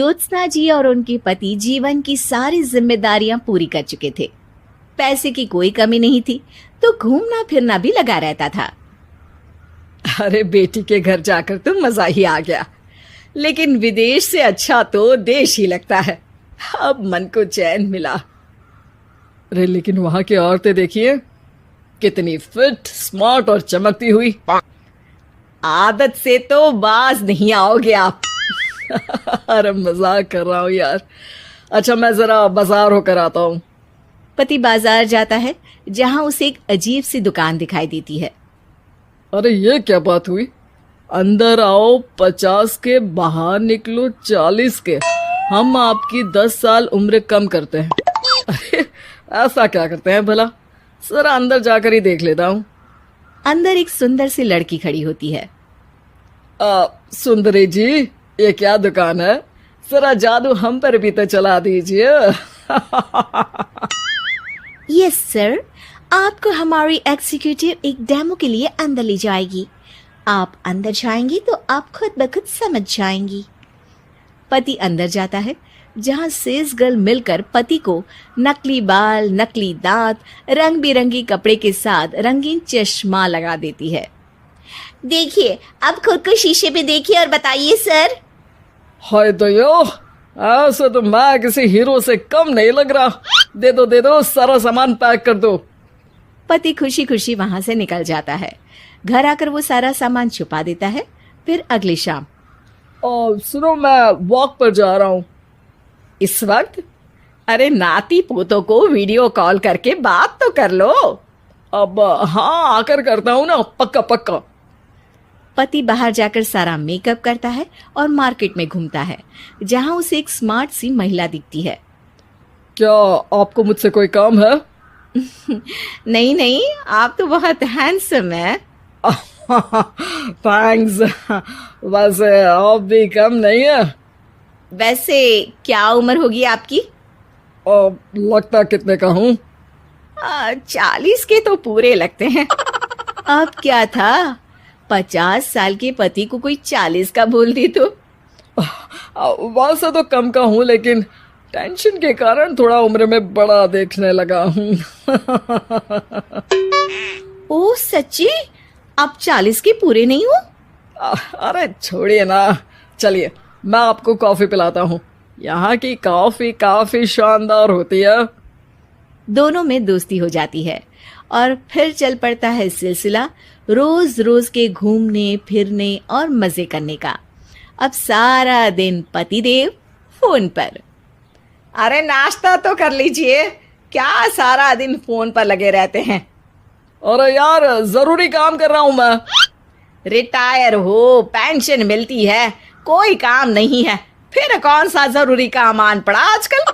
ज्योत्सना जी और उनके पति जीवन की सारी जिम्मेदारियां पूरी कर चुके थे। पैसे की कोई कमी नहीं थी, तो घूमना फिरना भी लगा रहता था। अरे बेटी के घर जाकर तो मजा ही आ गया, लेकिन विदेश से अच्छा तो देश ही लगता है। अब मन को चैन मिला। अरे लेकिन वहां की औरतें देखिए, कितनी फिट, स्मार्ट और चमकती हुई। आदत से तो बाज नहीं आओगे आप। अरे मजाक कर रहा हूँ यार। अच्छा मैं जरा बाजार होकर आता हूँ। पति बाजार जाता है, जहां उसे एक अजीब सी दुकान दिखाई देती है। अरे ये क्या बात हुई? अंदर आओ 50 के, बाहर निकलो 40 के। हम आपकी 10 साल उम्र कम करते हैं। अरे ऐसा क्या करते हैं भला? जरा अंदर जाकर ही देख लेता हूँ। अंदर एक सुंदर सी लड़की खड़ी होती है। सुंदरी जी, ये क्या दुकान है? जरा जादू हम पर भी तो चला दीजिए। यस सर, आपको हमारी एग्जीक्यूटिव एक डेमो के लिए अंदर ले जाएगी। आप अंदर जाएंगी तो आप खुद ब खुद समझ जाएंगी। पति अंदर जाता है, जहां सेल्स गर्ल मिलकर पति को नकली बाल, नकली दांत, रंग बिरंगी कपड़े के साथ रंगीन चश्मा लगा देती है। देखिए, अब खुद को शीशे पे देखिए और बताइए सर। हाय दयो, ऐसे तो मैं किसी हीरो से कम नहीं लग रहा। दे दो, सारा सामान पैक कर दो। पति खुशी खुशी वहां से निकल जाता है। घर आकर वो सारा सामान छुपा देता है। फिर अगली शाम, सुनो मैं वॉक पर जा रहा हूँ। इस वक्त? अरे नाती पोतों को वीडियो कॉल करके बात तो कर लो। अब हाँ, आकर करता हूँ ना, पक्का पक्का। पति बाहर जाकर सारा मेकअप करता है और मार्केट में घूमता है, जहां उसे एक स्मार्ट सी महिला दिखती है। क्या आपको मुझसे कोई काम है? नहीं नहीं, आप तो बहुत हैंडसम है। थैंक्स। वैसे आप भी कम नहीं है। वैसे क्या उम्र होगी आपकी? लगता कितने का हूँ? 40 के तो पूरे लगते हैं। अब क्या था, 50 साल के पति को कोई 40 का बोल दी तो? वैसे तो कम का हूँ, लेकिन टेंशन के कारण थोड़ा उम्र में बड़ा देखने लगा हूँ। ओह सच्ची? आप 40 के पूरे नहीं हो? अरे छोड़िए ना, चलिए मैं आपको कॉफी पिलाता हूँ। यहाँ की कॉफी काफी शानदार होती है। दोनों में दोस्ती हो जाती है और फिर चल पड़ता है सिलसिला रोज रोज के घूमने फिरने और मजे करने का। अब सारा दिन पतिदेव फोन पर। अरे नाश्ता तो कर लीजिए, क्या सारा दिन फोन पर लगे रहते हैं? अरे यार जरूरी काम कर रहा हूं मैं। रिटायर हो, पेंशन मिलती है, कोई काम नहीं है, फिर कौन सा जरूरी काम आन पड़ा आजकल?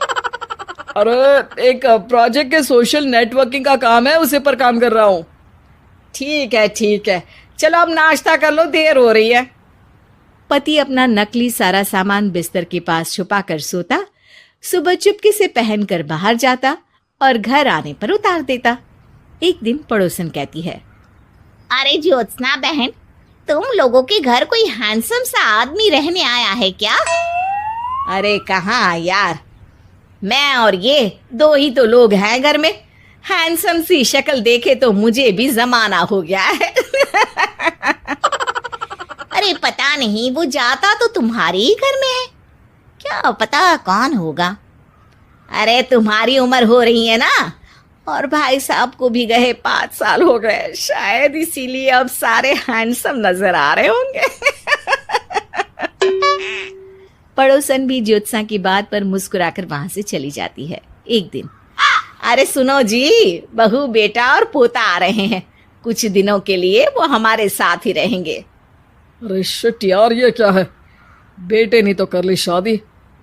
अरे एक प्रोजेक्ट के सोशल नेटवर्किंग का काम है, उसी पर काम कर रहा हूँ। ठीक है, चलो अब नाश्ता कर लो, देर हो रही है। पति अपना नकली सारा सामान बिस्तर के पास छुपा कर सोता, सुबह चुपके से पहनकर बाहर जाता और घर आने पर उतार देता। एक दिन पड़ोसन कहती है, अरे ज्योत्सना बहन, तुम लोगों के घर कोई हैंडसम सा आदमी रहने आया है क्या? अरे कहाँ यार, मैं और ये दो ही तो लोग हैं घर में। हैंडसम सी शक्ल देखे तो मुझे भी जमाना हो गया है। अरे पता नहीं, वो जाता तो तुम्हारे ही घर में है, क्या पता कौन होगा। अरे तुम्हारी उम्र हो रही है ना, और भाई साहब को भी गए 5 साल हो गए, शायद इसीलिए अब सारे हैंडसम नजर आ रहे होंगे। पड़ोसन भी ज्योत्सना की बात पर मुस्कुराकर वहां से चली जाती है। एक दिन, अरे सुनो जी, बहू बेटा और पोता आ रहे हैं, कुछ दिनों के लिए वो हमारे साथ ही रहेंगे। अरे शिट यार, ये क्या है? बेटे ने तो कर ली शादी,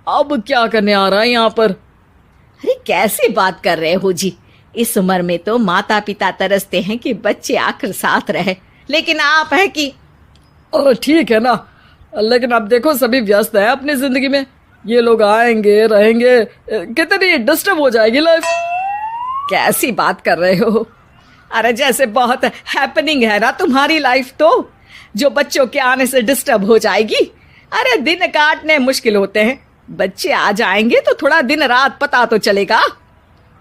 अब क्या करने आ रहा है यहाँ पर? अरे कैसी बात कर रहे हो जी, इस उम्र में तो माता पिता तरसते हैं कि बच्चे आखिर साथ रहे, लेकिन आप हैं कि। अरे ठीक है ना, लेकिन अब देखो सभी व्यस्त हैं अपनी जिंदगी में। ये लोग आएंगे रहेंगे, कितनी डिस्टर्ब हो जाएगी लाइफ। कैसी बात कर रहे हो? अरे जैसे बहुत हैपनिंग है ना तुम्हारी लाइफ, तो जो बच्चों के आने से डिस्टर्ब हो जाएगी। अरे दिन काटने मुश्किल होते हैं, बच्चे आ जाएंगे तो थोड़ा दिन रात पता तो चलेगा।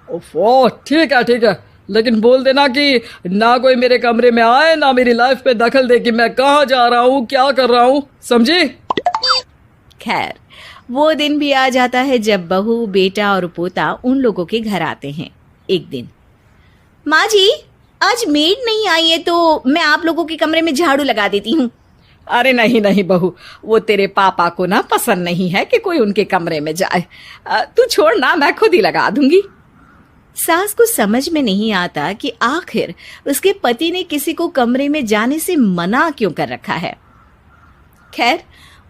ओफो, ठीक है, लेकिन बोल देना कि ना कोई मेरे कमरे में आए, ना मेरी लाइफ पे दखल दे कि मैं कहाँ जा रहा हूँ, क्या कर रहा हूँ, समझी? खैर, वो दिन भी आ जाता है जब बहू, बेटा और पोता उन लोगों के घर आते हैं। एक दिन, माँ जी, आज मेड नहीं आई है तो मैं आप लोगों के कमरे में झाड़ू लगा देती हूँ। अरे नहीं बहू, वो तेरे पापा को ना पसंद नहीं है कि कोई उनके कमरे में जाए। तू छोड़ ना, मैं खुद ही लगा दूंगी। सास को समझ में नहीं आता कि आखिर उसके पति ने किसी को कमरे में जाने से मना क्यों कर रखा है। खैर,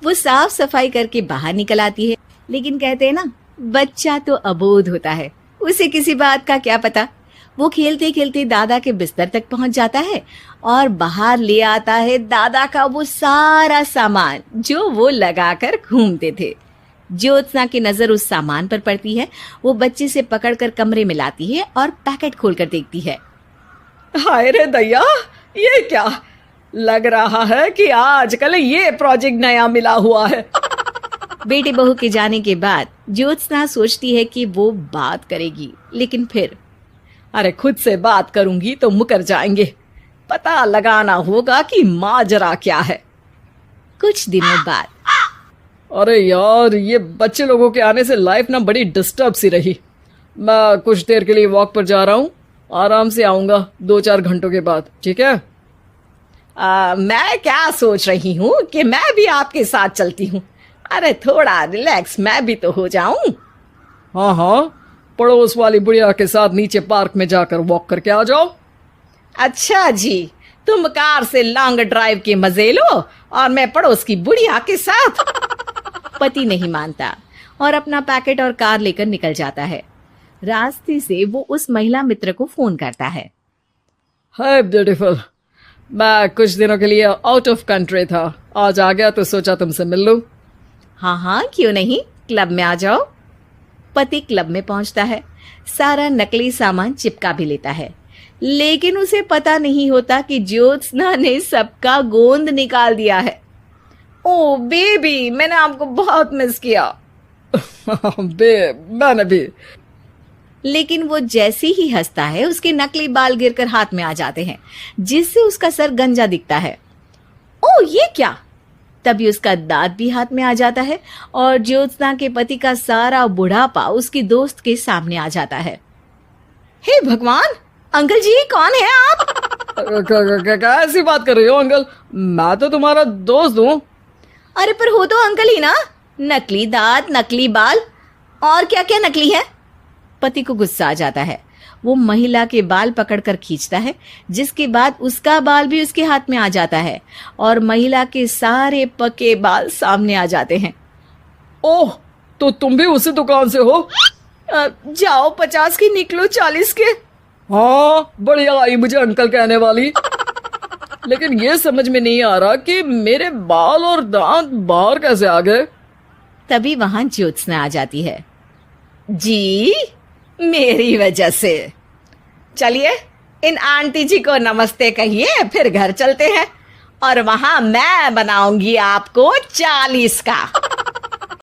वो साफ सफाई करके बाहर निकल आती है, लेकिन कहते हैं ना, बच्चा तो अबोध होता है, उसे किसी बात का क्या पता। वो खेलते खेलते दादा के बिस्तर तक पहुंच जाता है और बाहर ले आता है दादा का वो सारा सामान जो वो लगाकर घूमते थे। ज्योत्सना की नजर उस सामान पर पड़ती है। वो बच्चे से पकड़कर कमरे में लाती है और पैकेट खोलकर देखती है। हाय रे दैया, ये क्या लग रहा है कि आजकल ये प्रोजेक्ट नया मिला हुआ है। बेटे बहू के जाने के बाद ज्योत्सना सोचती है कि वो बात करेगी, लेकिन फिर अरे खुद से बात करूंगी तो मुकर जाएंगे। पता लगाना होगा कि माजरा क्या है। कुछ दिनों बाद, अरे यार, ये बच्चे लोगों के आने से लाइफ ना बड़ी डिस्टर्ब सी रही। मैं कुछ देर के लिए वॉक पर जा रहा हूँ, आराम से आऊँगा 2-4 घंटों के बाद, ठीक है? मैं क्या सोच रही हूँ कि मैं भी आपके साथ चलती हूँ। अरे थोड़ा रिलैक्स मैं भी तो हो जाऊं। हाँ, पड़ोस वाली बुढ़िया के साथ नीचे पार्क में जाकर वॉक करके आ जाओ। अच्छा जी, तुम कार से लॉन्ग ड्राइव के मजे लो और मैं पड़ोस की बुढ़िया के साथ। पति नहीं मानता और अपना पैकेट और कार लेकर निकल जाता है। रास्ते से वो उस महिला मित्र को फोन करता है। हाय ब्यूटीफुल, मैं कुछ दिनों के लिए आउट ऑफ कंट्री था, आज आ गया तो सोचा तुमसे मिल लूं। हाँ, क्यों नहीं, क्लब में आ जाओ। पति क्लब में पहुंचता है, सारा नकली सामान चिपका भी लेता है, लेकिन उसे पता नहीं होता कि ज्योत्सना ने सबका गोंद निकाल दिया है। ओ बेबी, मैंने आपको बहुत मिस किया। मैंने भी। लेकिन वो जैसे ही हंसता है, उसके नकली बाल गिरकर हाथ में आ जाते हैं, जिससे उसका सर गंजा दिखता है। ओ ये क्या! तभी उसका दांत भी हाथ में आ जाता है और ज्योत्सना के पति का सारा बुढ़ापा उसकी दोस्त के सामने आ जाता है। हे भगवान, अंकल जी, कौन है आप? कैसी बात कर रही हो अंकल? मैं तो तुम्हारा दोस्त हूँ। अरे पर हो तो अंकल ही ना। नकली दांत, नकली बाल और क्या क्या नकली है। पति को गुस्सा आ जाता है। वो महिला के बाल पकड़कर खींचता है, जिसके बाद उसका बाल भी उसके हाथ में आ जाता है और महिला के सारे पके बाल सामने आ जाते हैं। ओह, तो तुम भी उसी दुकान से हो? जाओ 50 की निकलो 40 के। हाँ, बढ़िया आई मुझे अंकल कहने वाली। लेकिन ये समझ में नहीं आ रहा कि मेरे बाल और दांत बाहर कैसे आ गए। तभी वहां ज्योत्सना आ जाती है। जी, मेरी वजह से। चलिए इन आंटी जी को नमस्ते कहिए, फिर घर चलते हैं और वहां मैं बनाऊंगी आपको 40 का।